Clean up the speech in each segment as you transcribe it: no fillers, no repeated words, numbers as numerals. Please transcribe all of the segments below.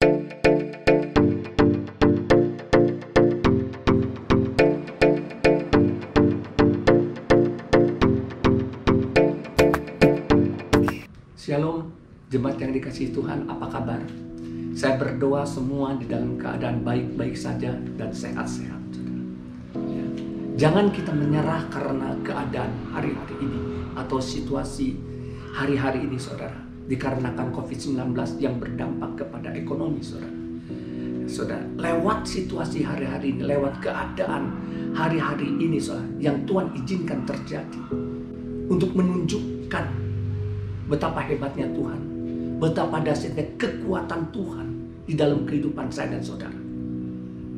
Shalom, jemaat yang dikasihi Tuhan, apa kabar? Saya berdoa semua di dalam keadaan baik-baik saja dan sehat-sehat. Ya. Jangan kita menyerah karena keadaan hari-hari ini atau situasi hari-hari ini, saudara. Dikarenakan COVID-19 yang berdampak kepada ekonomi, saudara. Saudara, lewat situasi hari-hari ini, lewat keadaan hari-hari ini, saudara, yang Tuhan izinkan terjadi untuk menunjukkan betapa hebatnya Tuhan, betapa dahsyatnya kekuatan Tuhan di dalam kehidupan saya dan saudara.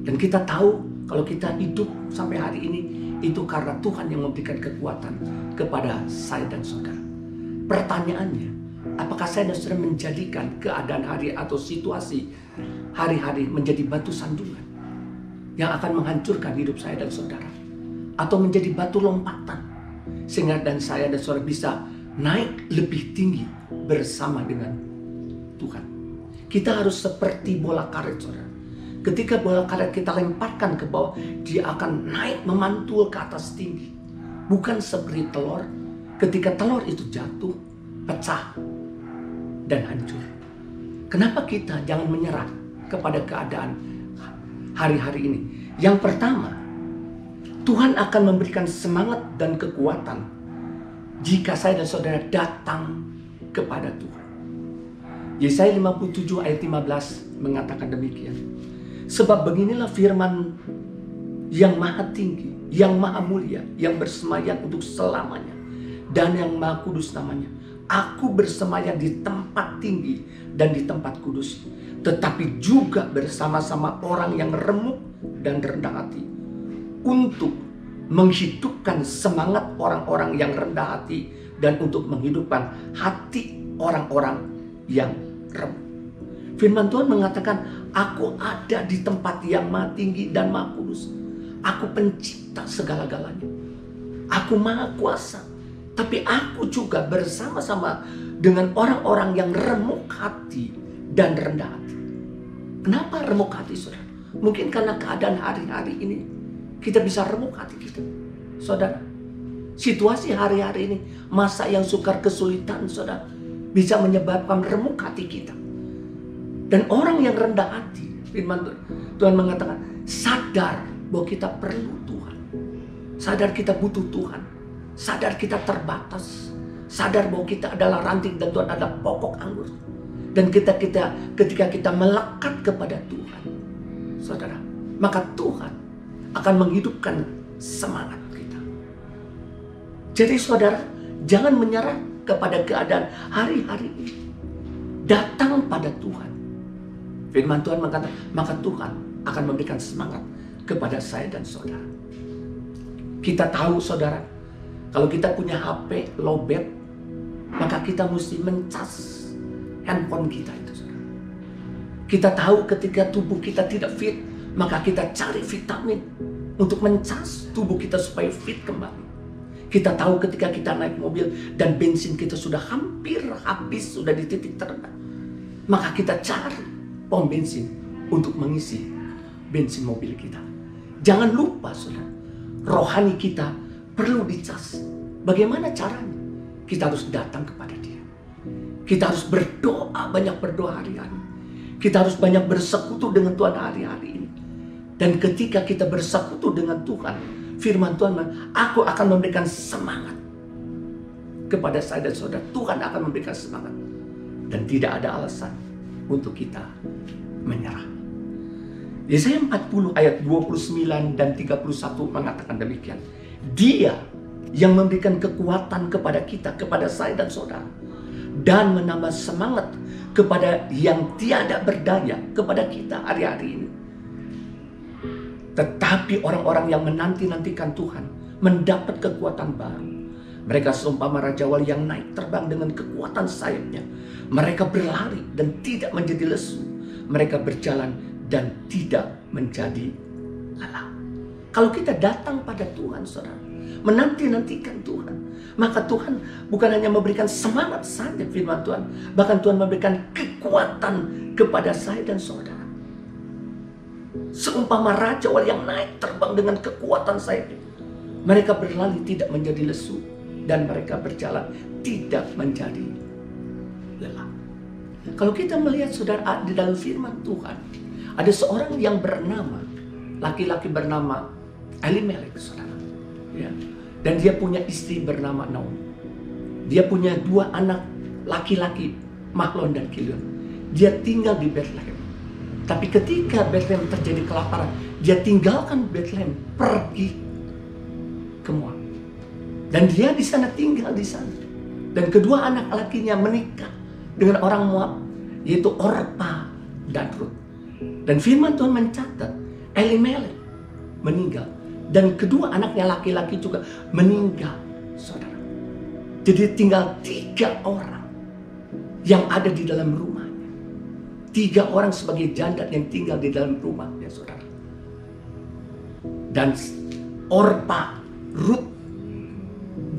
Dan kita tahu kalau kita hidup sampai hari ini itu karena Tuhan yang memberikan kekuatan kepada saya dan saudara. Pertanyaannya, apakah saya dan saudara menjadikan keadaan hari atau situasi hari-hari menjadi batu sandungan yang akan menghancurkan hidup saya dan saudara, atau menjadi batu lompatan sehingga dan saya dan saudara bisa naik lebih tinggi bersama dengan Tuhan? Kita harus seperti bola karet, saudara. Ketika bola karet kita lemparkan ke bawah, dia akan naik memantul ke atas tinggi. Bukan seperti telur, ketika telur itu jatuh, pecah, dan hancur. Kenapa kita jangan menyerah kepada keadaan hari-hari ini? Yang pertama, Tuhan akan memberikan semangat dan kekuatan jika saya dan saudara datang kepada Tuhan. Yesaya 57 ayat 15 mengatakan demikian. Sebab beginilah firman yang maha tinggi, yang maha mulia, yang bersemayam untuk selamanya, dan yang maha kudus namanya. Aku bersemayam di tempat tinggi dan di tempat kudus, tetapi juga bersama-sama orang yang remuk dan rendah hati, untuk menghidupkan semangat orang-orang yang rendah hati dan untuk menghidupkan hati orang-orang yang remuk. Firman Tuhan mengatakan, aku ada di tempat yang maha tinggi dan maha kudus. Aku pencipta segala-galanya. Aku maha kuasa. Tapi aku juga bersama-sama dengan orang-orang yang remuk hati dan rendah hati. Kenapa remuk hati, saudara? Mungkin karena keadaan hari-hari ini kita bisa remuk hati kita, saudara. Situasi hari-hari ini, masa yang sukar kesulitan, saudara, bisa menyebabkan remuk hati kita. Dan orang yang rendah hati, firman Tuhan mengatakan, sadar bahwa kita perlu Tuhan, sadar kita butuh Tuhan, sadar kita terbatas, sadar bahwa kita adalah ranting dan Tuhan adalah pokok anggur. Dan ketika kita melekat kepada Tuhan, saudara, maka Tuhan akan menghidupkan semangat kita. Jadi saudara, jangan menyerah kepada keadaan hari-hari ini. Datang pada Tuhan. Firman Tuhan mengatakan, maka Tuhan akan memberikan semangat kepada saya dan saudara. Kita tahu, saudara, kalau kita punya HP lowbat, maka kita mesti mencas handphone kita itu, saudara. Kita tahu ketika tubuh kita tidak fit, maka kita cari vitamin untuk mencas tubuh kita supaya fit kembali. Kita tahu ketika kita naik mobil dan bensin kita sudah hampir habis, sudah di titik terendah, maka kita cari pom bensin untuk mengisi bensin mobil kita. Jangan lupa, saudara, rohani kita perlu dicas. Bagaimana caranya? Kita harus datang kepada Dia. Kita harus berdoa, banyak berdoa hari-hari. Kita harus banyak bersekutu dengan Tuhan hari-hari ini. Dan ketika kita bersekutu dengan Tuhan, firman Tuhan, aku akan memberikan semangat kepada saya dan saudara. Tuhan akan memberikan semangat. Dan tidak ada alasan untuk kita menyerah. Yesaya 40 ayat 29 dan 31 mengatakan demikian. Dia yang memberikan kekuatan kepada kita, kepada saya dan saudara, dan menambah semangat kepada yang tiada berdaya, kepada kita hari-hari ini. Tetapi orang-orang yang menanti-nantikan Tuhan mendapat kekuatan baru. Mereka seumpama raja wali yang naik terbang dengan kekuatan sayapnya. Mereka berlari dan tidak menjadi lesu. Mereka berjalan dan tidak menjadi lelah. Kalau kita datang pada Tuhan, saudara, menanti-nantikan Tuhan. Maka Tuhan bukan hanya memberikan semangat saja firman Tuhan, bahkan Tuhan memberikan kekuatan kepada saya dan saudara. Seumpama raja wali yang naik terbang dengan kekuatan sayapnya, mereka berlari tidak menjadi lesu, dan mereka berjalan tidak menjadi lelah. Kalau kita melihat saudara di dalam firman Tuhan, ada seorang yang bernama, laki-laki bernama Elimelek, saudara. Ya. Dan dia punya istri bernama Naomi. Dia punya 2 anak laki-laki, Mahlon dan Kilion. Dia tinggal di Bethlehem. Tapi ketika Bethlehem terjadi kelaparan, dia tinggalkan Bethlehem, pergi ke Moab. Dan dia di sana tinggal di sana. Dan kedua anak lakinya menikah dengan orang Moab, yaitu Orpa dan Rut. Dan firman Tuhan mencatat Elimelek meninggal. Dan kedua anaknya laki-laki juga meninggal, saudara. Jadi tinggal 3 orang yang ada di dalam rumahnya. 3 orang sebagai janda yang tinggal di dalam rumahnya, saudara. Dan Orpa, Rut,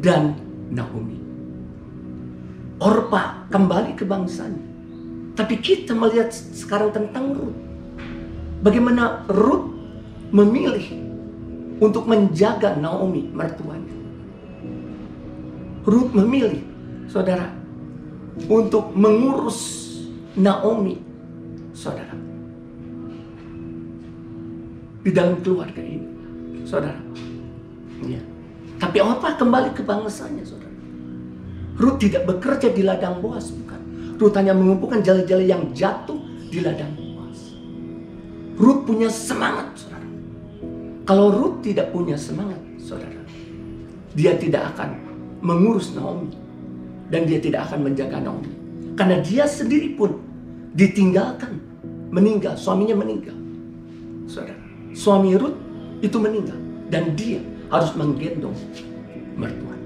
dan Naomi. Orpa kembali ke bangsanya. Tapi kita melihat sekarang tentang Rut. Bagaimana Rut memilih untuk menjaga Naomi, mertuanya. Rut memilih, saudara, untuk mengurus Naomi, saudara, di dalam keluarga ini, saudara. Ya. Tapi Orpa kembali ke bangsanya, saudara. Rut tidak bekerja di ladang Boas, bukan. Rut hanya mengumpulkan jala-jala yang jatuh di ladang Boas. Rut punya semangat, saudara. Kalau Rut tidak punya semangat, saudara, dia tidak akan mengurus Naomi. Dan dia tidak akan menjaga Naomi. Karena dia sendiri pun ditinggalkan, meninggal, suaminya meninggal. Saudara, suami Rut itu meninggal. Dan dia harus menggendong mertua.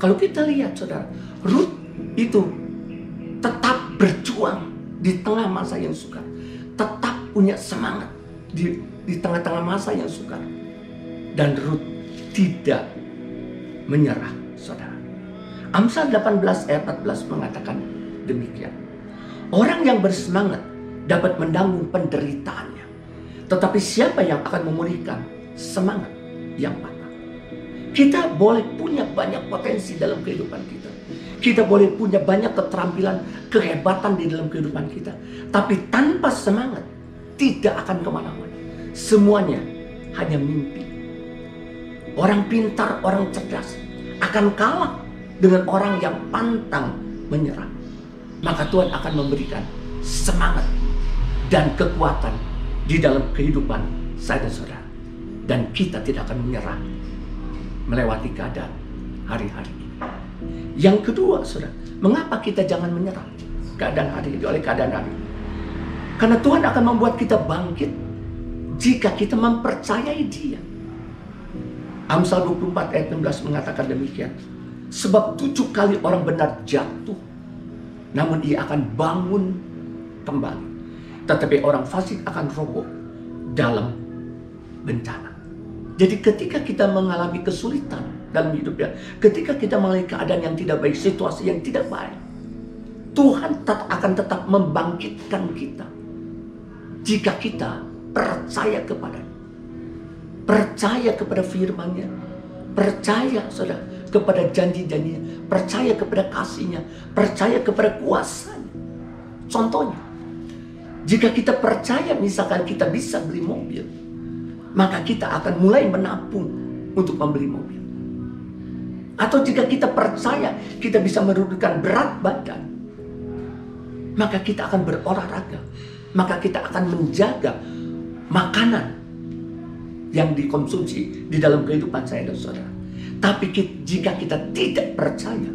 Kalau kita lihat, saudara, Rut itu tetap berjuang di tengah masa yang sukar. Tetap punya semangat di tengah-tengah masa yang sukar. Dan Rut tidak menyerah, saudara. Amsal 18 ayat 14 mengatakan demikian. Orang yang bersemangat dapat menanggung penderitaannya. Tetapi siapa yang akan memulihkan semangat yang patah? Kita boleh punya banyak potensi dalam kehidupan kita. Kita boleh punya banyak keterampilan, kehebatan di dalam kehidupan kita. Tapi tanpa semangat, tidak akan kemana-mana. Semuanya hanya mimpi. Orang pintar, orang cerdas akan kalah dengan orang yang pantang menyerah. Maka Tuhan akan memberikan semangat dan kekuatan di dalam kehidupan saya dan saudara. Dan kita tidak akan menyerah melewati keadaan hari-hari ini. Yang kedua, saudara, mengapa kita jangan menyerah keadaan hari ini oleh keadaan hari ini? Karena Tuhan akan membuat kita bangkit jika kita mempercayai Dia. Amsal 24 ayat 16 mengatakan demikian. Sebab 7 kali orang benar jatuh, namun ia akan bangun kembali. Tetapi orang fasik akan roboh dalam bencana. Jadi ketika kita mengalami kesulitan dalam hidupnya, ketika kita mengalami keadaan yang tidak baik, situasi yang tidak baik, Tuhan akan tetap membangkitkan kita jika kita percaya kepada-Nya, percaya kepada firman-Nya, percaya, saudara, kepada janji-janjinya, percaya kepada kasih-Nya, percaya kepada kuasa-Nya. Contohnya, jika kita percaya misalkan kita bisa beli mobil, maka kita akan mulai menabung untuk membeli mobil. Atau jika kita percaya kita bisa menurunkan berat badan, maka kita akan berolahraga, maka kita akan menjaga makanan yang dikonsumsi di dalam kehidupan saya dan saudara. Tapi jika kita tidak percaya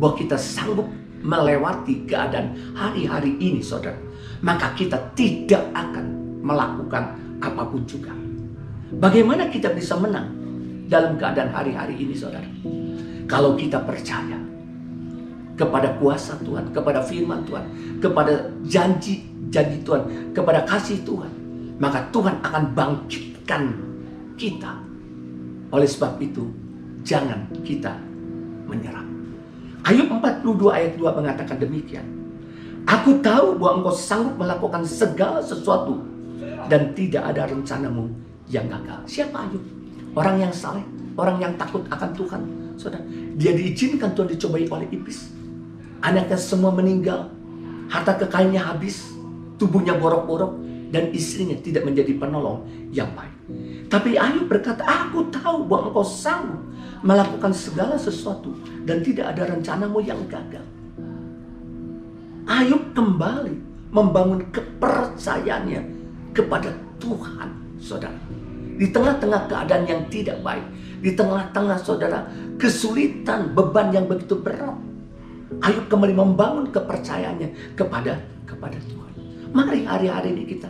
bahwa kita sanggup melewati keadaan hari-hari ini, saudara, maka kita tidak akan melakukan apapun juga. Bagaimana kita bisa menang dalam keadaan hari-hari ini, saudara? Kalau kita percaya kepada kuasa Tuhan, kepada firman Tuhan, kepada janji-janji Tuhan, kepada kasih Tuhan, maka Tuhan akan bangkitkan kita. Oleh sebab itu, jangan kita menyerah. Ayub 42 ayat 2 mengatakan demikian. Aku tahu bahwa engkau sanggup melakukan segala sesuatu dan tidak ada rencanamu yang gagal. Siapa Ayub? Orang yang saleh, orang yang takut akan Tuhan. Saudara, dia diizinkan Tuhan dicobai oleh iblis. Anaknya semua meninggal, harta kekayaannya habis, tubuhnya borok-borok, dan istrinya tidak menjadi penolong yang baik. Tapi Ayub berkata, aku tahu bahwa engkau sanggup melakukan segala sesuatu dan tidak ada rencanamu yang gagal. Ayub kembali membangun kepercayaannya kepada Tuhan, saudara. Di tengah-tengah keadaan yang tidak baik, di tengah-tengah saudara kesulitan, beban yang begitu berat, Ayub kembali membangun kepercayaannya kepada Tuhan. Mari hari-hari ini kita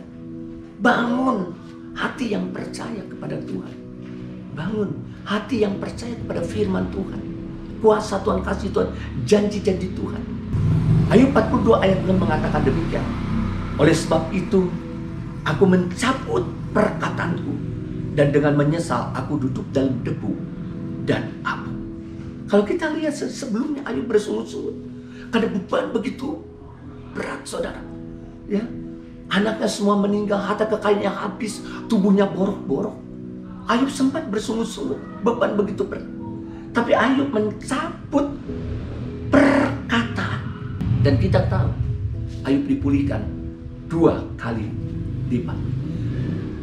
bangun hati yang percaya kepada Tuhan. Bangun hati yang percaya kepada firman Tuhan, kuasa Tuhan, kasih Tuhan, janji-janji Tuhan. Ayub 42 ayat 6 mengatakan demikian. Oleh sebab itu aku mencabut perkataanku, dan dengan menyesal aku duduk dalam debu dan abu. Kalau kita lihat sebelumnya Ayub bersungut-sungut karena beban begitu berat, saudara. Ya, anaknya semua meninggal, harta kekayaannya habis, tubuhnya borok-borok. Ayub sempat bersungut-sungut, beban begitu berat. Tapi Ayub mencabut perkataan, dan kita tahu Ayub dipulihkan 2 kali lipat.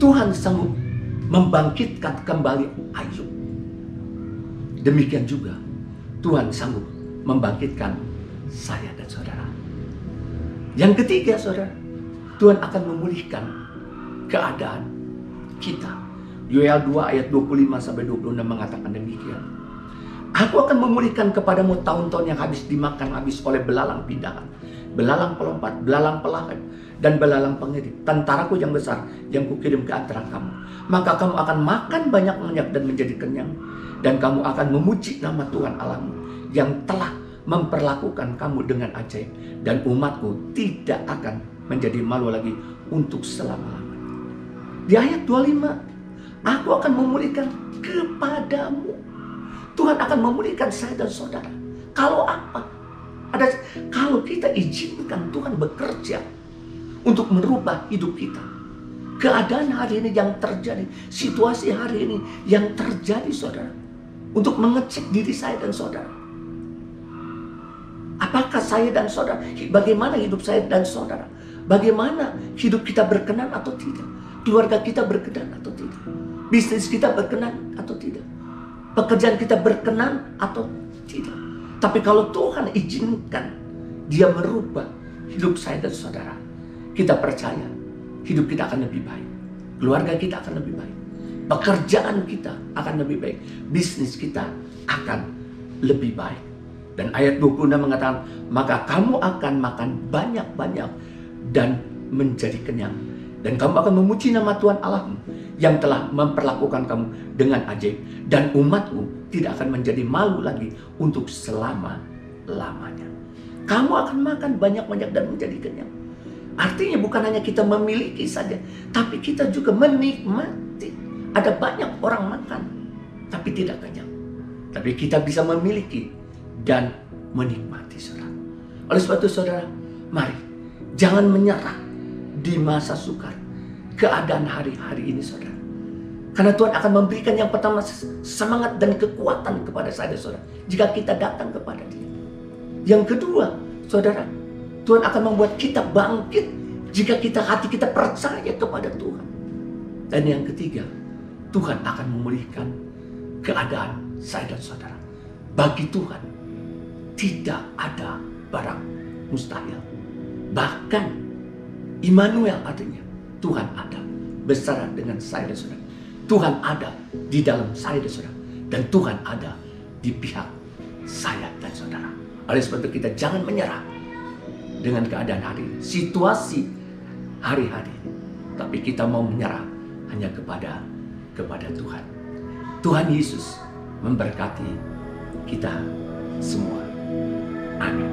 Tuhan sanggup membangkitkan kembali Ayub. Demikian juga Tuhan sanggup membangkitkan saya dan saudara. Yang ketiga, saudara, Tuhan akan memulihkan keadaan kita. Yoel 2 ayat 25-26 mengatakan demikian. Aku akan memulihkan kepadamu tahun-tahun yang habis dimakan habis oleh belalang pindahan, belalang pelompat, belalang pelahap, dan belalang pengedip, tentaraku yang besar yang kukirim ke antara kamu. Maka kamu akan makan banyak-banyak dan menjadi kenyang, dan kamu akan memuji nama Tuhan Allahmu yang telah memperlakukan kamu dengan ajaib, dan umatku tidak akan menjadi malu lagi untuk selama-lamanya. Di ayat 25, aku akan memulihkan kepadamu. Tuhan akan memulihkan saya dan saudara. Kalau apa? Kalau kita izinkan Tuhan bekerja untuk merubah hidup kita. Keadaan hari ini yang terjadi, situasi hari ini yang terjadi, saudara, untuk mengecek diri saya dan saudara. Apakah saya dan saudara, bagaimana hidup saya dan saudara? Bagaimana hidup kita berkenan atau tidak? Keluarga kita berkenan atau tidak? Bisnis kita berkenan atau tidak? Pekerjaan kita berkenan atau tidak? Tapi kalau Tuhan izinkan Dia merubah hidup saya dan saudara, kita percaya hidup kita akan lebih baik. Keluarga kita akan lebih baik. Pekerjaan kita akan lebih baik. Bisnis kita akan lebih baik. Dan ayat 26 mengatakan, maka kamu akan makan banyak-banyak dan menjadi kenyang. Dan kamu akan memuji nama Tuhan Allahmu yang telah memperlakukan kamu dengan ajaib. Dan umatku tidak akan menjadi malu lagi untuk selama-lamanya. Kamu akan makan banyak-banyak dan menjadi kenyang. Artinya bukan hanya kita memiliki saja, tapi kita juga menikmati. Ada banyak orang makan, tapi tidak kenyang. Tapi kita bisa memiliki dan menikmati, saudara. Oleh sebab itu, saudara, mari jangan menyerah di masa sukar, keadaan hari-hari ini, saudara. Karena Tuhan akan memberikan yang pertama semangat dan kekuatan kepada saya dan saudara jika kita datang kepada Dia. Yang kedua, saudara, Tuhan akan membuat kita bangkit jika hati kita percaya kepada Tuhan. Dan yang ketiga, Tuhan akan memulihkan keadaan saya dan saudara. Bagi Tuhan tidak ada barang mustahil. Bahkan Immanuel artinya Tuhan ada bersama dengan saya dan saudara. Tuhan ada di dalam saya dan saudara. Dan Tuhan ada di pihak saya dan saudara. Oleh sebab itu kita jangan menyerah dengan keadaan hari ini, situasi hari-hari ini. Tapi kita mau menyerah hanya kepada Tuhan. Tuhan Yesus memberkati kita semua. Amin.